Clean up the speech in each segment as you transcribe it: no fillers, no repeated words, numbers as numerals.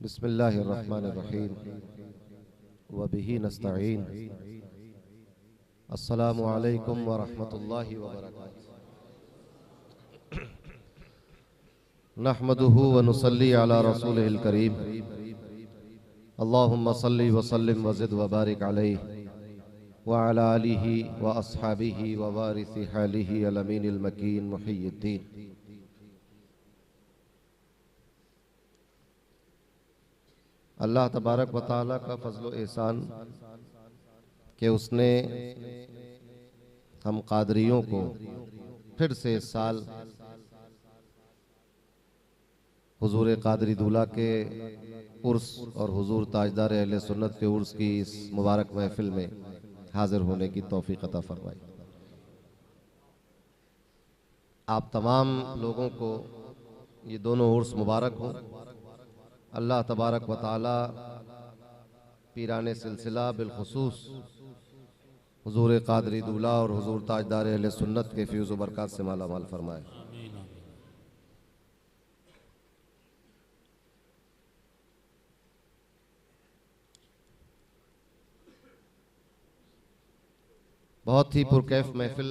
बिस्मिल्लाहिर्रहमानिर्रहीम व बिही नस्तईन। अस्सलामु अलैकुम व रहमतुल्लाहि व बरकातुहू। नहमदुहु व नुसल्ली अला रसूलिहिल करीम। अल्लाहुम्मा सल्ली व सल्लिम व ज़िद व बारिक अलैहि व अला आलिहि व अस्हाबिहि व वारिसि हालिहि अल अमीनिल मकीन मुहिय्यिद्दीन। अल्लाह तबारक व तआला का फजल व एहसान कि उसने हम कादरियों को फिर से इस साल हुजूर कादरी दूल्हा के उर्स और हुजूर ताजदार अहले सुन्नत के उर्स की इस मुबारक महफिल में हाजिर होने की तौफीक अता फरमाई। आप तमाम लोगों को ये दोनों उर्स मुबारक हों। अल्लाह तबारक व तआला पीराने सिलसिला बिलखुसूस हुजूर कादरी दूल्हा और हुजूर ताजदार अहले सुन्नत के फ्यूज़ व बरक़ात से माला माल फरमाए। बहुत ही पुरकैफ महफिल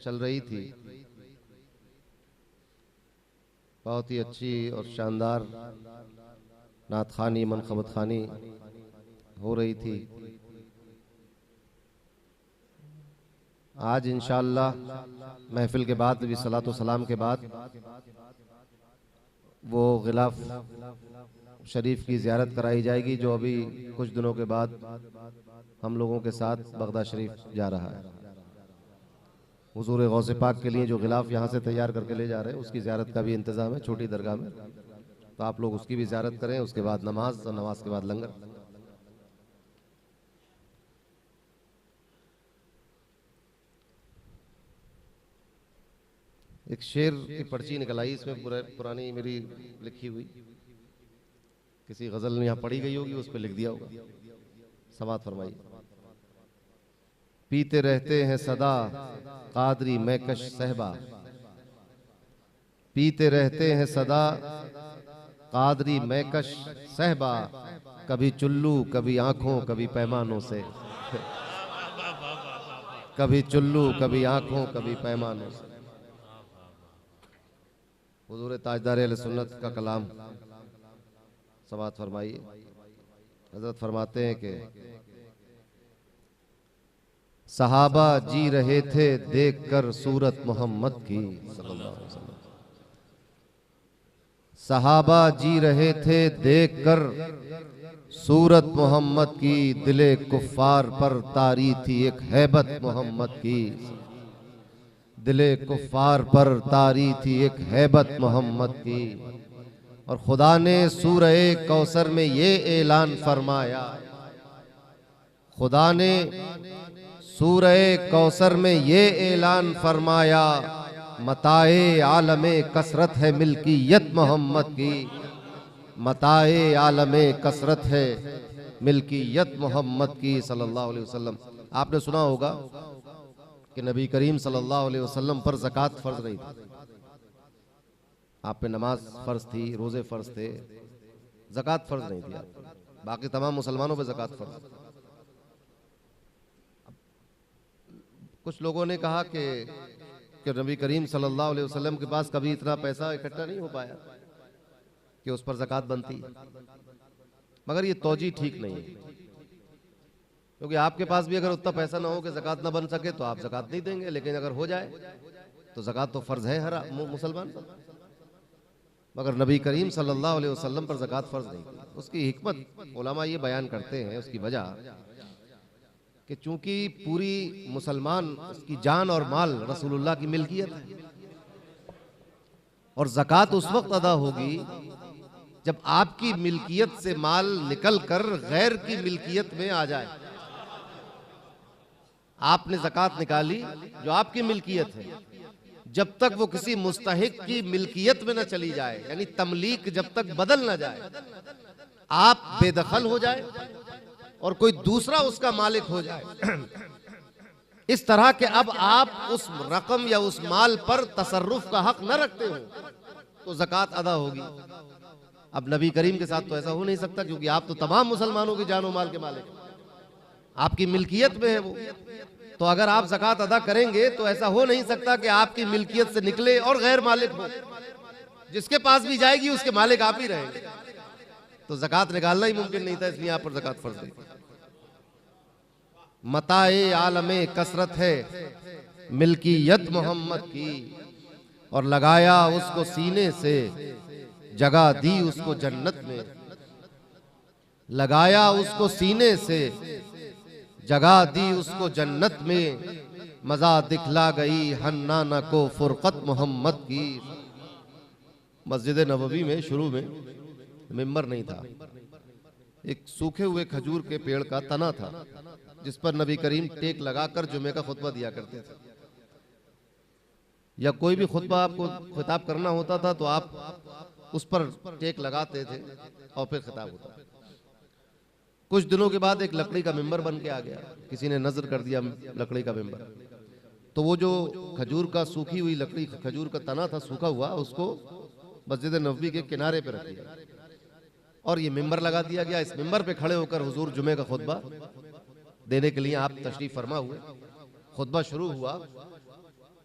चल रही थी, बहुत ही अच्छी और शानदार नात खानी मनखबत खानी हो रही थी। आज इंशाअल्लाह महफिल के बाद भी सलातो सलाम के बाद वो गिलाफ शरीफ की ज़ियारत कराई जाएगी जो अभी कुछ दिनों के बाद हम लोगों के साथ बगदाद शरीफ जा रहा है। हुजूर गौसे पाक के लिए जो गिलाफ यहाँ से तैयार करके ले जा रहे हैं उसकी ज़ियारत का भी इंतज़ाम है छोटी दरगाह में, तो आप लोग उसकी भी ज़ियारत करें। उसके बाद नमाज और नमाज के बाद लंगर। एक शेर की पर्ची निकल आई, इसमें पुरानी मेरी लिखी हुई किसी गज़ल यहाँ पढ़ी गई होगी, उस पर लिख दिया होगा। समात फरमाइए। पीते रहते हैं सदा कादरी मैकश सहबा, पीते रहते हैं सदा कादरी मैकश सहबा, कभी चुल्लू कभी आंखों कभी पैमानों से, कभी चुल्लू कभी आंखों कभी पैमानों से। हुजूर ताजदार अहले सुन्नत का कलाम समात फरमाइए। हजरत फरमाते हैं कि सहाबा जी रहे थे देखकर सूरत मोहम्मद की सल्लल्लाहु अलैहि वसल्लम, सहाबा जी रहे थे देखकर सूरत मोहम्मद की, दिले कुफ्फार पर तारी थी एक हैबत मोहम्मद की, दिले कुफ्फार पर तारी थी एक हैबत मोहम्मद की। और खुदा ने सूरह कौसर में ये ऐलान फरमाया, खुदा ने सूरह कौसर में ये ऐलान फरमाया, मताए आलमे कसरत है मिल्कियत मोहम्मद की, मताए आलमे कसरत है मिल्कियत मोहम्मद की सल्लल्लाहु अलैहि वसल्लम। आपने सुना होगा कि नबी करीम सल्लल्लाहु अलैहि वसल्लम पर ज़कात फ़र्ज नहीं थी। आप पे नमाज फ़र्ज थी, रोज़े फ़र्ज थे, ज़कात फ़र्ज नहीं थी। आप बाकी तमाम मुसलमानों पे ज़कात फ़र्ज। कुछ लोगों ने कहा कि नबी करीम सल्लल्लाहु अलैहि वसल्लम के पास कभी इतना पैसा इकट्ठा नहीं हो पाया कि उस पर ज़कात बनती, मगर ये तौजी ठीक नहीं है, क्योंकि आपके पास भी अगर उतना पैसा ना हो कि ज़कात ना बन सके तो आप ज़कात नहीं देंगे, लेकिन अगर हो जाए तो ज़कात तो फ़र्ज है हर मुसलमान पर। मगर नबी करीम सल्लल्लाहु अलैहि वसल्लम पर ज़कात फ़र्ज नहीं थी। उसकी हिकमत उलमा ये बयान करते हैं, उसकी वजह कि चूंकि पूरी मुसलमान उसकी जान और माल रसूलुल्लाह की मिल्कियत है, और ज़कात उस वक्त अदा होगी जब आपकी मिल्कियत से माल निकल कर गैर की मिल्कियत में आ जाए। आपने ज़कात निकाली जो आपकी मिल्कियत है, जब तक वो किसी मुस्तहिक की मिल्कियत में न चली जाए, यानी तमलीक जब तक बदल न जाए, आप बेदखल हो जाए और कोई दूसरा उसका मालिक हो जाए, इस तरह के अब आप उस रकम या उस माल पर तसर्रुफ का हक न रखते हो, तो ज़कात अदा होगी। अब नबी करीम के साथ तो ऐसा हो नहीं सकता, क्योंकि आप तो तमाम मुसलमानों की जान और माल के मालिक हैं, आपकी मिल्कियत में है वो। तो अगर आप ज़कात अदा करेंगे तो ऐसा हो नहीं सकता कि आपकी मिल्कियत से निकले और गैर मालिक हो। जिसके पास भी जाएगी उसके मालिक आप ही रहेंगे। तो ज़कात निकालना ही मुमकिन नहीं था, इसलिए आप पर ज़कात फर्ज नहीं। मताए आलमे कसरत है मिल्कियत मोहम्मद की, और लगाया उसको सीने से जगह दी उसको जन्नत में। लगाया उसको सीने से जगह दी उसको जन्नत में, मजा दिखला गई हन्नाना को फुरकत मोहम्मद की। मस्जिद नबवी में शुरू में मिंबर नहीं था, एक सूखे हुए खजूर के पेड़ का तना था जिस पर नबी करीम टेक लगाकर जुमे का खुतबा दिया करते थे। या कोई भी खुतबा आपको खिताब करना होता था तो आप उस पर टेक लगाते थे और फिर खिताब होता। कुछ दिनों के बाद एक लकड़ी का मिंबर बन के आ गया, किसी ने नजर कर दिया लकड़ी का मिंबर, तो वो जो खजूर का सूखी हुई लकड़ी, खजूर का तना था सूखा हुआ, उसको मस्जिद नबवी के किनारे पे रख दिया और ये मिंबर लगा दिया गया। इस मिंबर पे खड़े होकर हुजूर जुमे का खुतबा देने के लिए आप तशरीफ फरमा हुए। खुतबा शुरू हुआ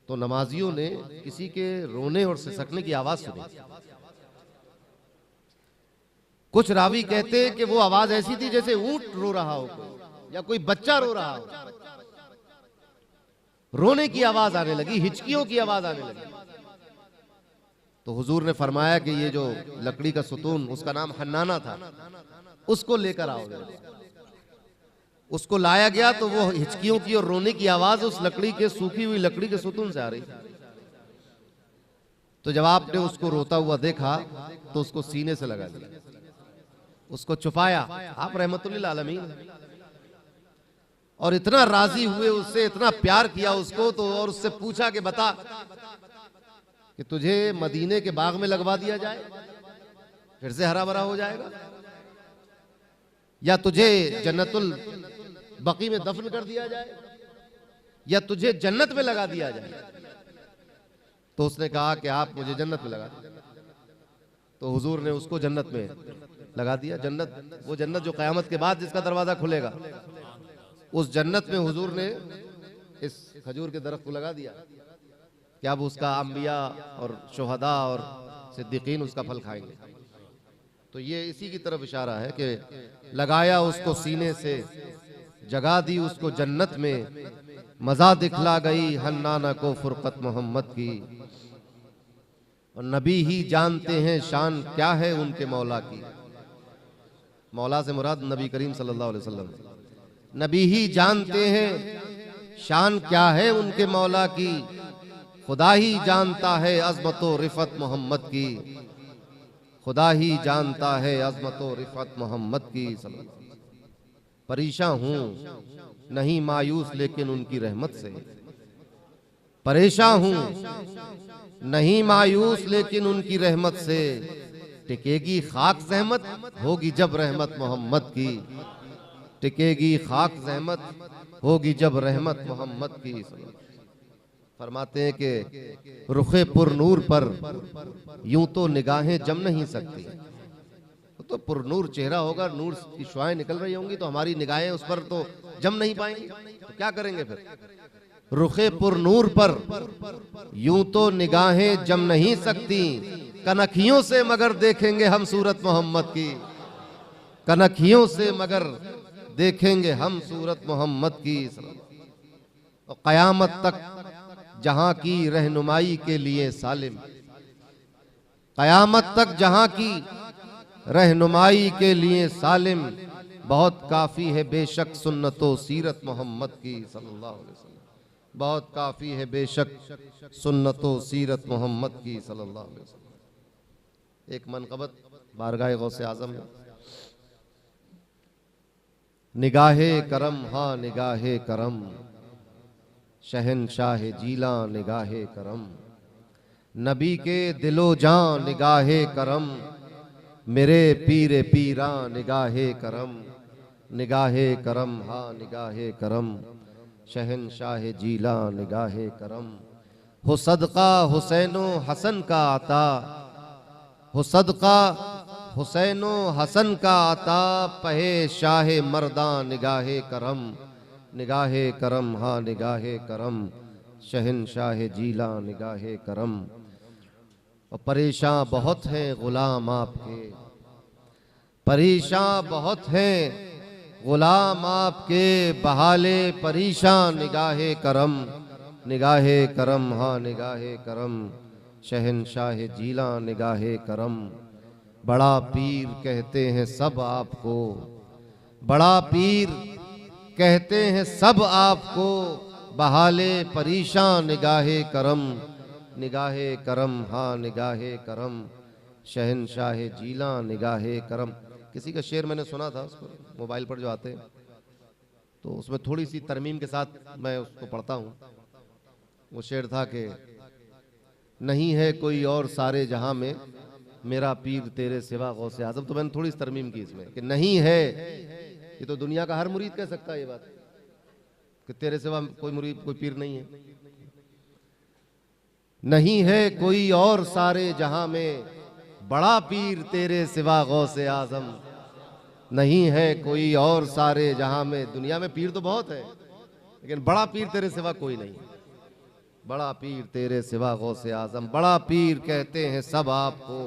तो नमाजियों ने किसी के रोने और सिसकने की आवाज सुनी। कुछ रावी कहते हैं कि वो आवाज ऐसी थी जैसे ऊंट रो रहा हो या कोई बच्चा रो रहा हो। रोने की आवाज आने लगी, हिचकियों की आवाज आने लगी। तो हुजूर ने फरमाया कि ये जो लकड़ी का सुतून, उसका नाम हन्नाना था, उसको लेकर आओगे। उसको लाया गया तो वो हिचकियों की और रोने की आवाज उस लकड़ी के, सूखी हुई लकड़ी के सुतून से आ रही। तो जब आपने उसको रोता हुआ देखा तो उसको सीने से लगा दिया, उसको छुपाया। आप रहमतुल्लिल आलमीन, और इतना राजी हुए उससे, इतना प्यार किया उसको, तो और उससे पूछा कि बता कि तुझे मदीने के बाग में लगवा दिया जाए, फिर से हरा भरा हो जाएगा, या तुझे जन्नतुल बकी में दफन कर दिया जाए, या तुझे जन्नत में लगा दिया जाए। तो उसने कहा कि आप मुझे जन्नत में लगा दीजिए। तो हुजूर ने उसको जन्नत में लगा दिया। जन्नत, वो जन्नत जो क़यामत के बाद जिसका दरवाजा खुलेगा, उस जन्नत में हुजूर ने इस खजूर के दरख्त को लगा दिया कि अब उसका अंबिया और शुहदा और सिद्दीकीन उसका फल खाएंगे। तो ये इसी की तरफ इशारा है कि लगाया उसको सीने से, जगा दी उसको जन्नत में, मजा दिखला गई हन्नाना को फुरकत मोहम्मद की। और नबी ही जानते हैं शान क्या है उनके मौला की। मौला से मुराद नबी करीम सल्लल्लाहु अलैहि वसल्लम। नबी ही जानते हैं शान क्या है उनके मौला की, खुदा ही जानता है अज़मत व रिफत मोहम्मद की। खुदा ही जानता है अज़मत व रिफत मोहम्मद की। परेशान हूँ नहीं मायूस लेकिन उनकी रहमत से, परेशान हूँ नहीं मायूस लेकिन उनकी रहमत से। टिकेगी खाक ज़हमत होगी जब रहमत मोहम्मद की, टिकेगी खाक ज़हमत होगी जब रहमत मोहम्मद की। फरमाते हैं कि रुखे पुरनूर पर यूं तो निगाहें जम नहीं सकती। तो पुरनूर चेहरा होगा, नूर की शुआएं निकल रही होंगी, तो हमारी निगाहें उस पर तो जम नहीं पाएंगी, तो क्या करेंगे फिर। रुखे पुरनूर पर यूं तो निगाहें जम नहीं सकती, कनखियों से मगर देखेंगे हम सूरत मोहम्मद की, कनखियों से मगर देखेंगे हम सूरत मोहम्मद की। और क़यामत तक जहां की रहनुमाई के लिए सालिम, क़यामत तक जहां की रहनुमाई के लिए सालिम, बहुत काफी है बेशक सुन्नतो सीरत मोहम्मद की सल्लल्लाहु अलैहि वसल्लम। बहुत काफी है बेशक सुन्नतो सीरत मोहम्मद की सल्लल्लाहु अलैहि वसल्लम। एक मनक़बत बारगाह गौसे आज़म में, निगाहे करम हाँ निगाहे करम, शहनशाह जीला निगाहे करम, नबी के दिलो जान निगाहे करम, मेरे पीरे पीरा निगाहे करम, निगाहे करम हाँ निगाहे करम, शहनशाह जीला निगाहे करम। हो सदका हुसैनो हसन का आता, हो सदका हुसैनो हसन का आता पहे शाहे मर्दा निगाहे करम, निगाहे करम हाँ निगाहे करम, शहनशाह जीला निगाहे करम। और परेशान बहुत हैं गुलाम आपके, परेशान बहुत हैं गुलाम आपके, बहाले परेशान निगाहे करम, निगाहे करम हाँ निगाहे करम, शहनशाह जीला निगाहे करम। बड़ा पीर कहते हैं सब आपको, बड़ा पीर कहते हैं सब आपको, बहाले परेशान निगाहे करम, निगाहे करम हाँ निगाहे करम, शहनशाह जीला निगाहे करम। किसी का शेर मैंने सुना था उस पर मोबाइल पर जो आते हैं, तो उसमें थोड़ी सी तरमीम के साथ मैं उसको पढ़ता हूँ। वो शेर था कि नहीं है कोई और सारे जहां में मेरा पीर तेरे सिवा गौसे आजम। तो मैंने थोड़ी सी तरमीम की इसमें कि नहीं है, ये तो दुनिया का हर मुरीद कह सकता है ये बात कि तेरे सिवा कोई मुरीद कोई पीर नहीं है। नहीं है कोई और सारे जहां में बड़ा पीर तेरे सिवा गौसे आजम, नहीं है कोई और सारे जहां में। दुनिया में पीर तो बहुत है लेकिन बड़ा पीर तेरे सिवा कोई नहीं, बड़ा पीर तेरे सिवा गौसे आजम। बड़ा पीर कहते हैं सब आपको,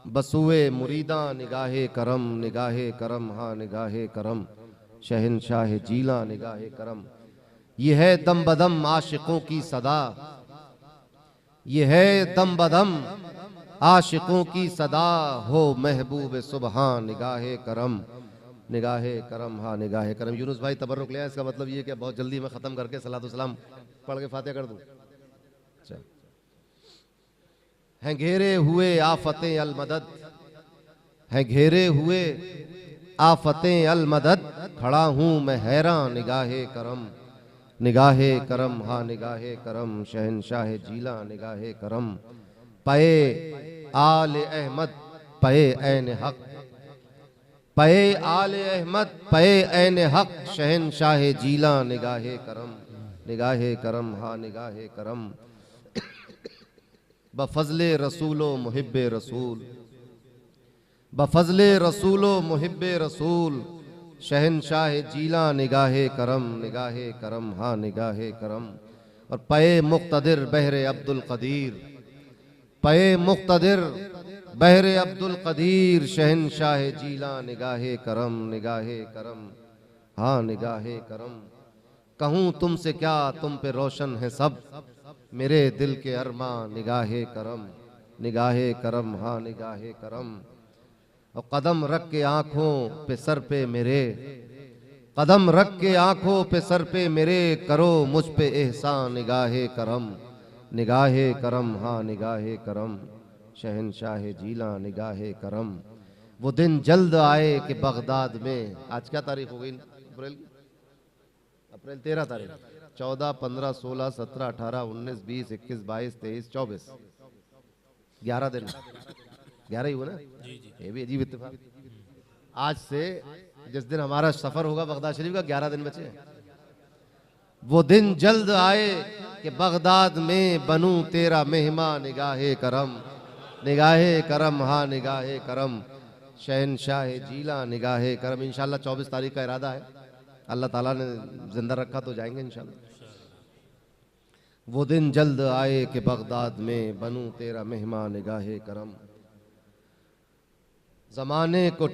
बसुए मुरीदा निगाहे करम, निगाहे करम हाँ निगाहे करम, शहनशाह जीला निगाहे करम। ये है दम बदम आशिकों की सदा, ये है दम बदम आशिकों की सदा, हो महबूब सुबहान निगाहे करम, निगाहे करम हाँ निगाहे करम। यूनुस भाई तबर्रुक लिया, इसका मतलब ये कि बहुत जल्दी मैं ख़त्म करके सलातो सलाम पढ़ के फातिहा कर दूं। अच्छा, हैं घेरे हुए आफतें अल मदद, हैं घेरे हुए आफतें अल मदद, खड़ा हूँ मैं हैरान निगाहे करम, निगाहे करम हाँ निगाहे करम, शहनशाह जीला निगाहे करम। पे आल अहमद पे ऐन हक, पे आल अहमद पे ऐन हक, शहनशाह जीला निगाहे करम, निगाहे करम हाँ निगाहे करम। बफजले रसूलो मुहिब्बे रसूल, बफजले रसूलो मुहिब्बे रसूल, शहनशाह जीला निगाहे करम, निगाहे करम हाँ निगाहे करम। और पे मुक्तदिर बहरे अब्दुल कदीर, पे मुक्तदिर बहरे अब्दुल कदीर, शहनशाह जीला निगाहे करम, निगाहे करम हाँ निगाहे करम। कहूँ तुमसे क्या तुम पे रोशन है सब, मेरे दिल के अरमा निगाहे करम, निगाहे करम हाँ निगाहे करम। और कदम रख के आंखों पे सर पे मेरे, कदम रख के आंखों पे सर पे मेरे, करो मुझ पे एहसान निगाहे करम, निगाहे करम हाँ निगाहे करम, शहनशाह जीला निगाहे करम। वो दिन जल्द आए कि बगदाद में, आज क्या तारीख हो गई अप्रैल की? अप्रैल 13 तारीख, 14, 15, 16, 17, 18, 19, 20, 21, 22, 23, 24, 11 दिन, 11 ही हुआ ना? ये भी अजीब इत्तेफाक। आज से जिस दिन हमारा सफर होगा बगदाद शरीफ का, 11 दिन बचे। वो दिन जल्द आए कि बगदाद में बनूं तेरा मेहमान निगाहे करम, निगाहे करम हाँ निगाहे करम, शहनशाह जीला निगाहे करम। इंशाल्लाह 24 तारीख का इरादा है, अल्लाह ताला ने जिंदा रखा तो जाएंगे इंशाल्लाह। वो दिन जल्द आए कि बगदाद में बनूं तेरा मेहमान निगाहे करम, जमाने को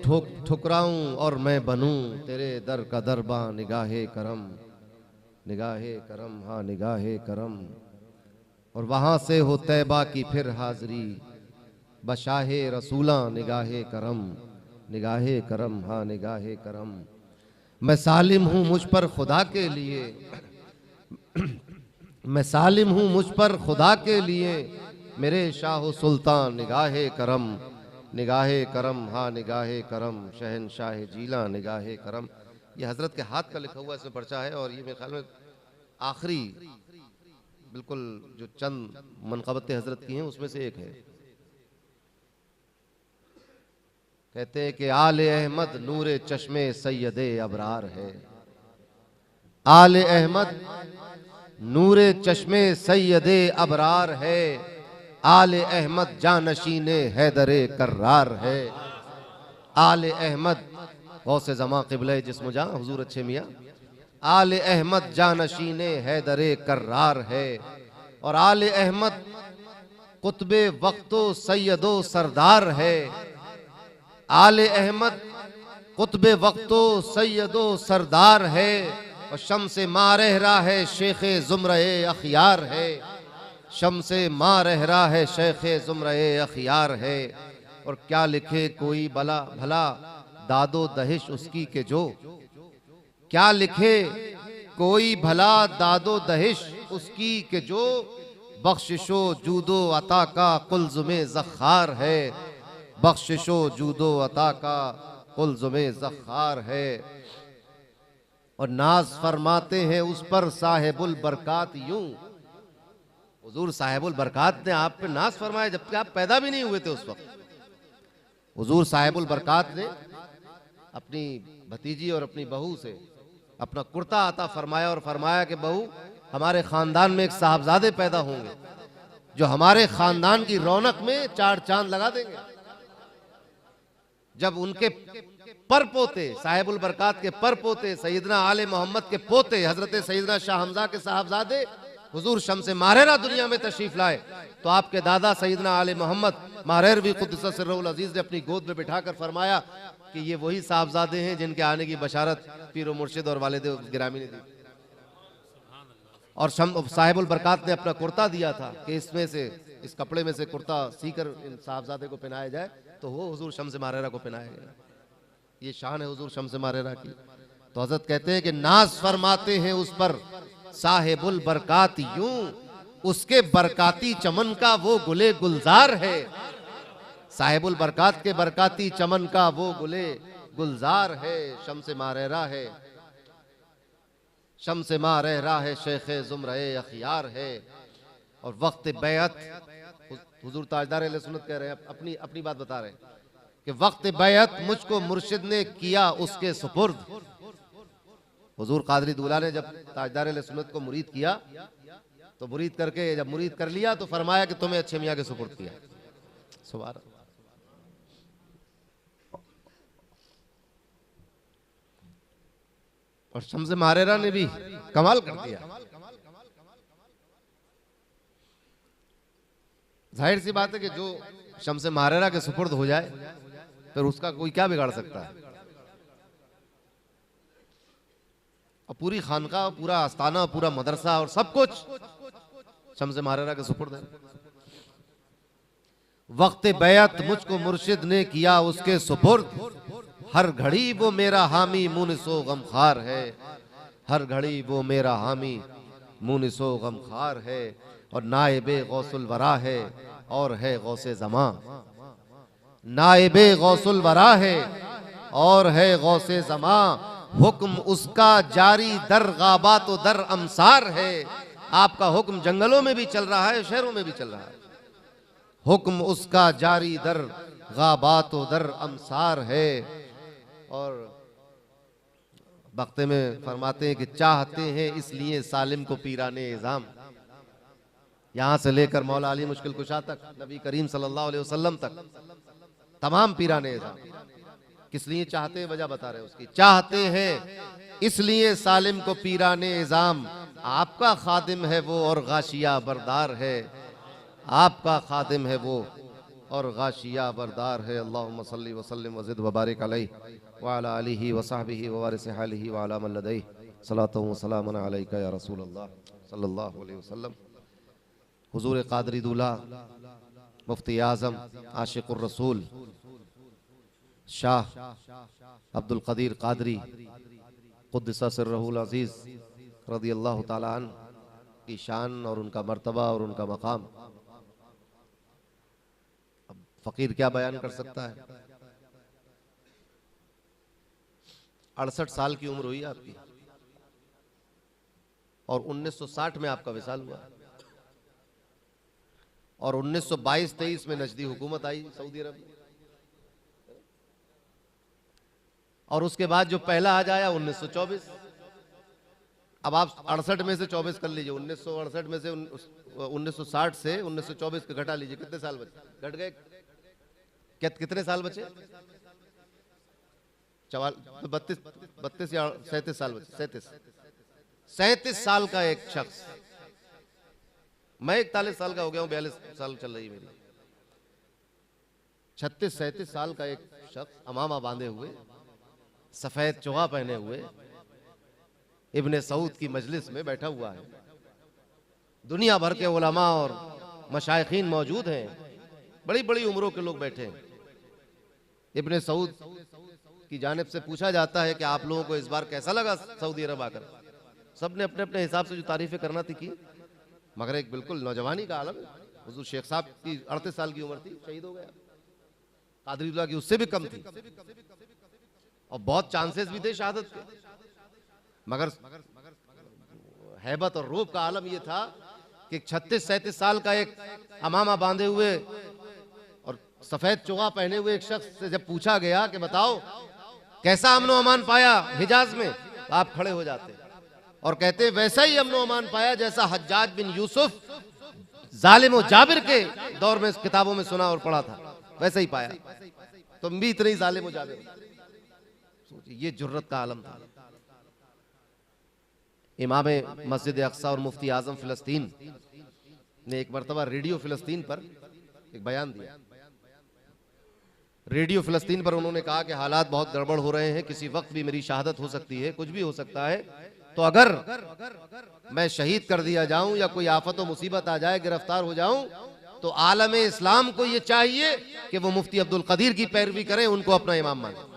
ठुकराऊं और मैं बनूं तेरे दर का दरबा निगाहे करम, निगाहे करम हाँ निगाहे करम। और वहां से हो तैबा की फिर हाजिरी, बशाहे रसूला निगाहे करम, निगाहे करम हाँ निगाहे करम। मैं सालिम हूँ मुझ पर खुदा के लिए, मैं सालिम हूँ मुझ पर खुदा के लिए, मेरे शाह सुल्तान निगाहे करम, निगाहे करम हाँ निगाहे करम, शहनशाह जीला निगाहे करम। ये हजरत के हाथ का लिखा हुआ इसमें पर्चा है और ये मेरे ख्याल में आखिरी बिल्कुल जो चंद मनक़बतें हजरत की हैं उसमें से एक है। कहते हैं कि आले अहमद नूरे चश्मे सैयदे अबरार है, आले अहमद नूरे चश्मे सैयदे अबरार है, आले अहमद जानशीने हैदरे कर्रार है। आले अहमद गौसे ज़मां क़िबले जिस्म जां हुजूर अच्छे मियाँ, आले अहमद जानशीने हैदरे कर्रार है। और आले अहमद कुतबे वक्तो सैयदो सरदार है। आले अहमद कुतबे वक्तो सैयदो सरदार है। और शम्से मारहरा है शेखे ज़ुमरे अखियार है। शम्से मारहरा है शेखे ज़ुमरे अखियार है। और क्या लिखे कोई भला भला दादो दहिश उसकी के जो, क्या लिखे कोई भला दादो दहिश उसकी के जो, बख्शिशो जूदो अता का कुलजुमे ज़ख़्ख़ार है। बख्शिशो जूदो अता का कुलजुमे ज़ख़्ख़ार है। और नाज फरमाते हैं उस पर साहिबुल बरकात यूं, हुजूर साहिबुल बरकात ने आप पे नाज फरमाया जबकि आप पैदा भी नहीं हुए थे उस वक्त। हुजूर साहिबुल बरकात ने अपनी भतीजी और अपनी बहू से अपना कुर्ता अता फरमाया और फरमाया कि बहू हमारे खानदान में एक साहबजादे पैदा होंगे जो हमारे खानदान की रौनक में चार चांद लगा देंगे। जब उनके पर पोते साहिबुल बरकात के पर पोते सैयदना आले मोहम्मद के पोते हजरत सैयदना शाह हमजा के साहबजादे हुजूर शम्से मारहरा दुनिया में तशरीफ लाए तो आपके दादा सैयदना आले मोहम्मद मारहरवी क़ुद्दस सिर्रुल अज़ीज़ ने अपनी गोद में बिठाकर फरमाया कि ये वही साहबजादे हैं जिनके आने की बशारत पीर मुर्शिद और वालिद गिरामी ने दी। और साहिबुल बरकात ने अपना कुर्ता दिया था कि इसमें से इस कपड़े में से कुर्ता सीकर इन साहबजादे को पहनाया जाए, तो वो हुजूर शम्से मारहरा को पहनाया गया। ये शान है हुजूर शम्से मारहरा की। तो हजरत कहते हैं कि नाज फरमाते हैं उस पर साहिबुल बरकात यूं, उसके बरकाती चमन का वो गुले गुलजार है। साहिबुल बरकात के बरकाती चमन का वो गुले गुलजार है। शम्से मारहरा है, शम्से मारहरा है शेखे ज़ुमरे अखियार है। और वक्त बैअत हुजूर ताजदार अहले सुन्नत कह रहे हैं, अपनी अपनी बात बता रहे हैं कि वक्त बैअत मुझको मुर्शिद ने किया उसके सुपुर्द। हुजूर कादरी दूल्हा ने जब ताजदार अहले सुन्नत को मुरीद किया तो मुरीद करके जब मुरीद कर लिया तो फरमाया कि तुम्हें अच्छे मियाँ के सुपुर्द किया। सुभान अल्लाह। और शम्से मारहरा ने भी कमाल कर दिया। जाहिर सी बात है कि जो शम्से मारहरा के सुपुर्द हो जाए फिर उसका कोई क्या बिगाड़ सकता है। और पूरी खानका, पूरा आस्थाना, पूरा मदरसा और सब कुछ शम्से मारहरा के सुपुर्द है। वक्त बैअत मुझको मुर्शिद ने किया उसके सुपुर्द, हर घड़ी वो मेरा हामी मुनिसो गमखार है। हर घड़ी वो मेरा हामी मुनिसो गमखार है। और नाइबे गौसुल वरा है और है गौसे ज़मां। नाइबे गौसुल वरा है और है गौसे ज़मां। हुक्म उसका जारी दर गाबात दर अमसार है। आपका हुक्म जंगलों में भी चल रहा है, शहरों में भी चल रहा है। हुक्म उसका जारी दर गाबात दर अमसार है। और बख्ते में फरमाते हैं कि चाहते हैं इसलिए सालिम को पीराने इज़ाम। यहां से लेकर मौला अली मुश्किल कुशा तक, नबी करीम सल्लल्लाहु अलैहि वसल्लम तक तमाम पीराने इज़ाम किस लिए चाहते हैं, वजह बता रहे हैं उसकी। चाहते हैं इसलिए सालिम को पीराने इज़ाम, आपका खादिम है वो और गाशिया बरदार है। आपका खादिम है वो और गाशिया बरदार है। अल्लाहुम्मा सल्ली व सल्लिम व ज़िद व बारिक अलैहि व अला आलिहि व सहबिहि व वारिस हालिहि व अला मन लदैहि सलातु व सलामुन अलैका या रसूल अल्लाह सल्लल्लाहु अलैहि वसल्लम। हुजूर कादरी दूल्हा मुफ्ती आज़म आशिकुर रसूल शाह अब्दुल कदीर कादरी क़ुद्दस सिर्रुहुल अज़ीज़ रज़ियल्लाहु ताला अन्हु की शान और उनका मर्तबा और उनका मकाम फकीर क्या बयान कर सकता है। 68 साल की उम्र हुई आपकी और 1960 में आपका विसाल हुआ और 1922-23 में नजदी हुकूमत आई सऊदी अरब में। और उसके बाद जो पहला आज आया 1924। अब आप 68 में से 24 कर लीजिए, 1968 में से 1960 से 1924 का घटा लीजिए, कितने साल बचे? घट गए कितने साल बचे? 32 या 37 साल बचे। 37 साल का एक शख्स, मैं 41 साल का हो गया हूं, 42 साल चल रही मेरी। 36-37 साल का एक शख्स अमामा बांधे हुए, सफेद चोगा पहने हुए, इब्ने सऊद की मजलिस में बैठा हुआ है। दुनिया भर के उलमा और मशाइखीन मौजूद हैं, बड़ी बड़ी उम्रों के लोग बैठे हैं। इब्ने सऊद की जानिब से पूछा जाता है कि आप लोगों को इस बार कैसा लगा सऊदी अरब आकर? सबने अपने अपने हिसाब से जो तारीफें करना थी की, मगर एक बिल्कुल नौजवानी का आलम। हुजूर शेख साहब की 38 साल की उम्र थी, शहीद हो गया। कादरीदुल्लाह की उससे भी कम थी और बहुत चांसेस भी थे शहादत के, मगर हैबत और रूप का आलम यह था कि 36-37 साल का एक अमामा बांधे हुए और सफेद चोगा पहने हुए एक शख्स से जब पूछा गया कि बताओ कैसा अमन अमान पाया हिजाज में, तो आप खड़े हो जाते और कहते वैसा ही अमन अमान पाया जैसा हज्जाज बिन यूसुफ जालिम और जाबिर के दौर में किताबों में सुना और पढ़ा था, वैसा ही पाया। तुम भी इतने ही जालिम और जाबिर। सोचिए, ये जुर्रत का आलम था। इमाम मस्जिद अक्सा और मुफ्ती आजम फिलिस्तीन ने एक मरतबा रेडियो फिलिस्तीन पर एक बयान दिया। रेडियो फिलिस्तीन पर उन्होंने कहा कि हालात बहुत गड़बड़ हो रहे हैं, किसी वक्त भी मेरी शहादत हो सकती है, कुछ भी हो सकता है, तो अगर मैं शहीद कर दिया जाऊं या कोई आफत और मुसीबत आ जाए, गिरफ्तार हो जाऊं, तो आलम इस्लाम को यह चाहिए कि वो मुफ्ती अब्दुल कदीर की पैरवी करें, उनको अपना इमाम माने।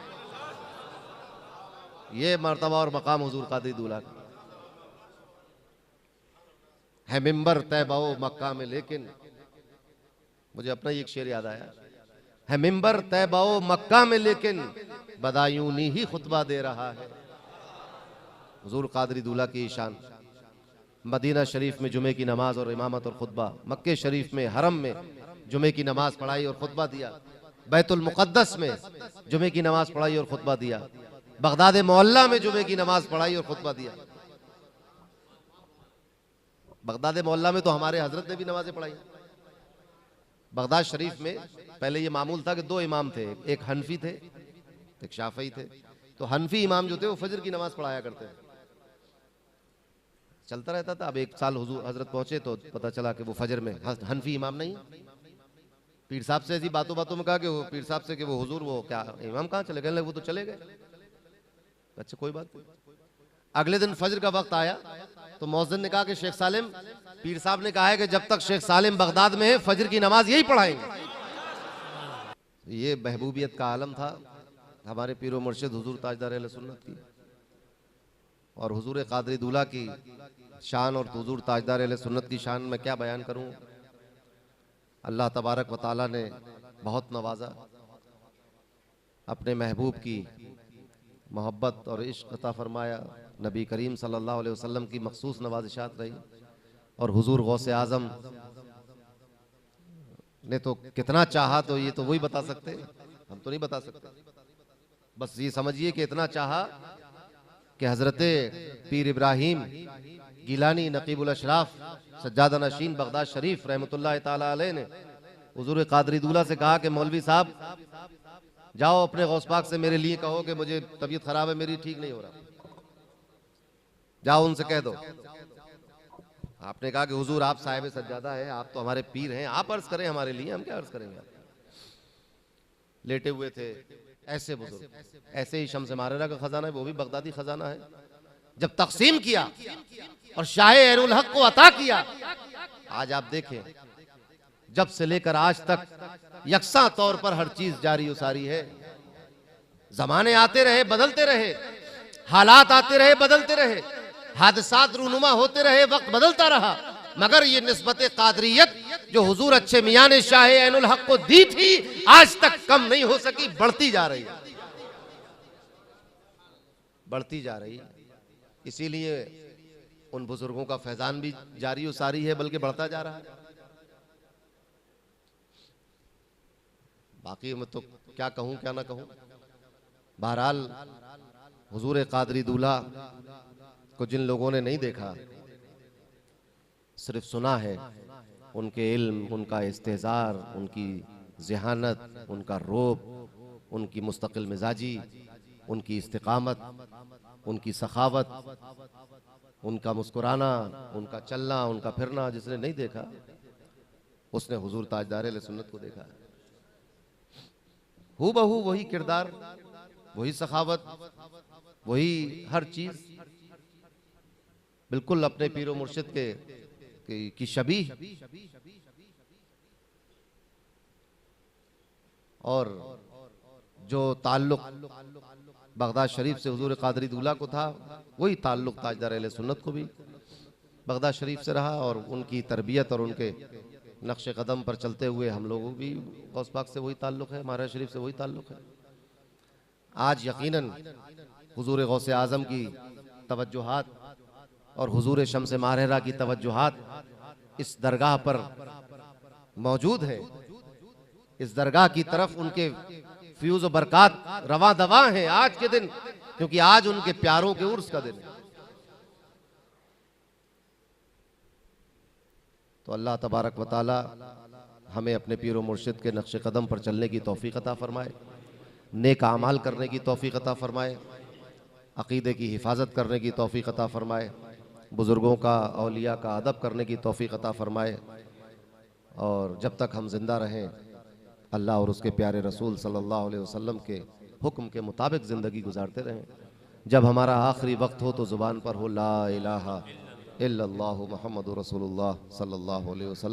ये मर्तबा और मकाम हुजूर कादरी दूल्हा का है। मिंबर तैबाओ मक्का में, लेकिन मुझे अपना एक शेर याद आया है, मिंबर तैबाओ मक्का में लेकिन बदायूनी ही खुतबा दे रहा है। हुजूर कादरी दूल्हा की शान। मदीना शरीफ में जुमे की नमाज और इमामत और खुतबा, मक्के शरीफ में हरम में जुमे की नमाज पढ़ाई और खुतबा दिया, बैतुल मुक़द्दस में जुमे की नमाज पढ़ाई और खुतबा दिया, बगदाद मोहल्ला में जुमे की नमाज पढ़ाई और खुतबा दिया। बगदाद मोहल्ला में तो हमारे हजरत ने भी नमाजें पढ़ाई। बगदाद शरीफ में पहले ये मामूल था कि 2 इमाम थे, एक हनफी थे, एक शाफई थे। तो हनफी इमाम जो थे वो फजर की नमाज पढ़ाया करते थे, चलता रहता था। अब एक साल हुजूर हजरत पहुंचे तो पता चला कि वो फजर में हनफी इमाम नहीं। पीर साहब से ऐसी बातों बातों में कहा कि वो पीर साहब से कि वो हुजूर वो क्या इमाम कहाँ चले गए? वो तो चले गए। अच्छा कोई बात नहीं। अगले दिन फजर का वक्त आया तो मौज़िन ने कहा कि शेख सालिम, पीर साहब ने कहा है कि जब तक शेख सालिम बगदाद में है फजर की नमाज यही पढ़ाएंगे। ये महबूबियत का आलम था हमारे पीरो मुर्शिद हुजूर ताजदार अहले सुन्नत की। और हुजूर कादरी दूल्हा की शान और हुजूर ताजदार अहले सुन्नत की शान में क्या बयान करूं। अल्लाह तबारक व तआला ने बहुत नवाजा, अपने महबूब की मोहब्बत और इश्क अता फरमाया। नबी करीम सल्लल्लाहु अलैहि वसल्लम की मखसूस नवाजिशात रही और हुजूर गौसे आजम ने तो कितना चाहा, तो ये तो वही बता सकते, हम तो नहीं बता सकते। बस ये समझिए कि इतना चाहा कि हजरते पीर इब्राहिम गिलानी नकीबुल अशराफ सज्जादा नशीन बगदाद शरीफ रहमतुल्लाह ताला अलैह ने हुजूर कादरी दूल्हा से कहा कि मौलवी साहब जाओ अपने गौस पाक से मेरे लिए कहो कि मुझे तबीयत खराब है, मेरी ठीक नहीं हो रहा, जाओ उनसे कह दो। आपने कहा कि हुजूर आप साहिब सज्जादा है, आप तो हमारे पीर हैं, आप अर्ज करें हमारे लिए, हम क्या अर्ज करेंगे। लेटे हुए थे ऐसे बुजुर्ग, ऐसे ही शम्स मारेरा का खजाना है, वो भी बगदादी खजाना है। जब तकसीम किया और शाह ऐनुल हक को अता किया, आज आप देखें जब से लेकर आज तक यकसा तौर पर हर चीज जारी उसारी है। जमाने आते रहे बदलते रहे, हालात आते रहे बदलते रहे, हादसात रूनुमा होते रहे, वक्त बदलता रहा, मगर ये निस्बत कादरियत जो हुजूर अच्छे मियां ने शाह ऐनुल हक को दी थी आज तक कम नहीं हो सकी, बढ़ती जा रही, बढ़ती जा रही। इसीलिए उन बुजुर्गों का फैजान भी जारी उसारी है, बल्कि बढ़ता जा रहा है। बाकी मैं तो क्या कहूं क्या ना कहूं। बहरहाल हुजूर कादरी दूल्हा को जिन लोगों ने नहीं देखा, सिर्फ सुना है, उनके इल्म, उनका इस्तेज़ार, उनकी ज़हानत, उनका रोब, उनकी मुस्तकिल मिजाजी, उनकी इस्तिकामत, उनकी सखावत, उनका मुस्कुराना, उनका चलना, उनका फिरना, जिसने नहीं देखा उसने हुजूर ताजदार अहले सुन्नत को देखा। हू बहू वही किरदार, वही सखावत, वही हर चीज, बिल्कुल अपने पीरो मुर्शिद की शबीह। और जो ताल्लुक बगदाद शरीफ से हुजूर कादरी दूल्हा को था, वही ताल्लुक ताजदार अहले सुन्नत को भी बगदाद शरीफ से रहा। और उनकी तरबियत और उनके नक्श कदम पर चलते हुए हम लोगों भी गौस पाक से वही ताल्लुक है, महाराज शरीफ से वही ताल्लुक है। आज यकीनन हुजूर गौस आज़म की तवज्जुहात और हुजूर शम्स मारहरा की तवज्जुहात इस दरगाह पर मौजूद है। इस दरगाह की तरफ उनके फ्यूज और बरकात रवा दवा हैं आज के दिन, क्योंकि आज उनके प्यारों के उर्स का दिन है। तो अल्लाह तबारक व तआला हमें अपने पीर व मुर्शिद के नक्श कदम पर चलने की तौफीक अता फरमाए, नेक आमाल करने की तौफीक अता फरमाए, अकीदे की हिफाजत करने की तौफीक अता फरमाए, बुज़ुर्गों का, औलिया का अदब करने की तौफीक अता फरमाए। और जब तक हम जिंदा रहें अल्लाह और उसके प्यारे रसूल सल्लल्लाहु अलैहि वसल्लम के हुक्म के मुताबिक ज़िंदगी गुजारते रहें। जब हमारा आखिरी वक्त हो तो ज़ुबान पर हो ला इलाहा इल्लल्लाहु मुहम्मदुर रसूलुल्लाह सल्लल्लाहु अलैहि वसल्लम।